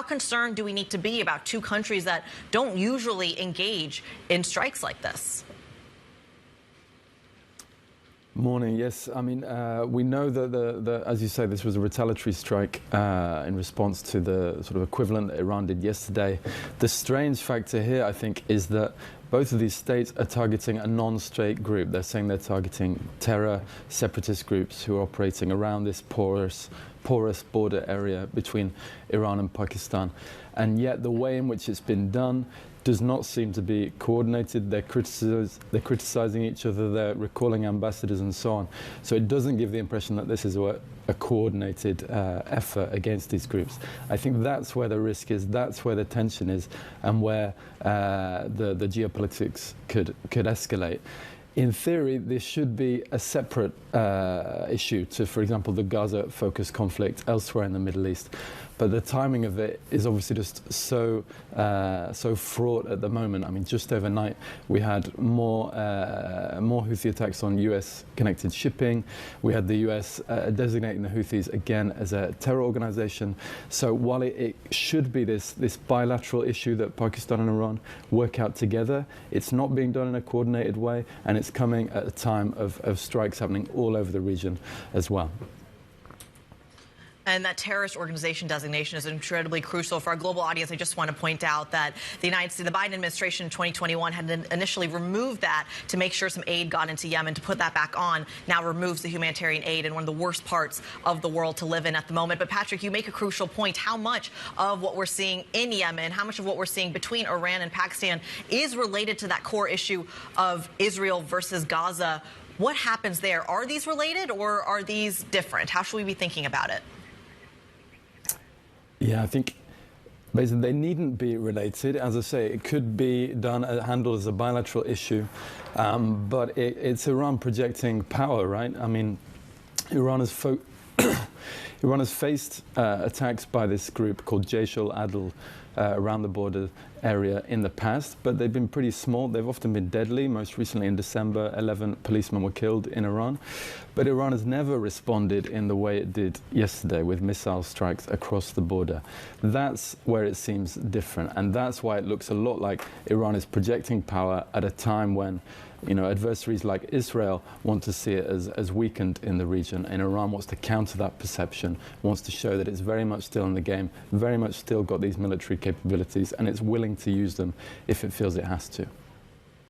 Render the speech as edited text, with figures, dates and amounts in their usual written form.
How concerned do we need to be about two countries that don't usually engage in strikes like this? Morning. Yes, I mean, we know that, as you say, this was a retaliatory strike in response to the sort of equivalent that Iran did yesterday. The strange factor here, I think, is that both of these states are targeting a non-state group. They're saying they're targeting terror, separatist groups who are operating around this porous border area between Iran and Pakistan. And yet the way in which it's been done does not seem to be coordinated. They're criticizing each other, they're recalling ambassadors and so on. So it doesn't give the impression that this is a coordinated effort against these groups. I think that's where the risk is, that's where the tension is, and where the geopolitics could escalate. In theory, this should be a separate issue to, for example, the Gaza-focused conflict elsewhere in the Middle East. But the timing of it is obviously just so fraught at the moment. I mean, just overnight, we had more Houthi attacks on US-connected shipping. We had the US designating the Houthis again as a terror organization. So while it should be this bilateral issue that Pakistan and Iran work out together, it's not being done in a coordinated way, and it's coming at a time of strikes happening all over the region as well. And that terrorist organization designation is incredibly crucial for our global audience. I just want to point out that the Biden administration in 2021 had initially removed that to make sure some aid got into Yemen. To put that back on now removes the humanitarian aid in one of the worst parts of the world to live in at the moment. But Patrick, you make a crucial point. How much of what we're seeing in Yemen, how much of what we're seeing between Iran and Pakistan is related to that core issue of Israel versus Gaza? What happens there? Are these related or are these different? How should we be thinking about it? Yeah, I think basically they needn't be related. As I say, it could be handled as a bilateral issue, but it's Iran projecting power, right? I mean, Iran has faced attacks by this group called Jaish al-Adl around the border area in the past, but they've been pretty small. They've often been deadly. Most recently in December, 11 policemen were killed in Iran. But Iran has never responded in the way it did yesterday with missile strikes across the border. That's where it seems different, and that's why it looks a lot like Iran is projecting power at a time when adversaries like Israel want to see it as weakened in the region, and Iran wants to counter that perception, wants to show that it's very much still in the game, very much still got these military capabilities, and it's willing to use them if it feels it has to.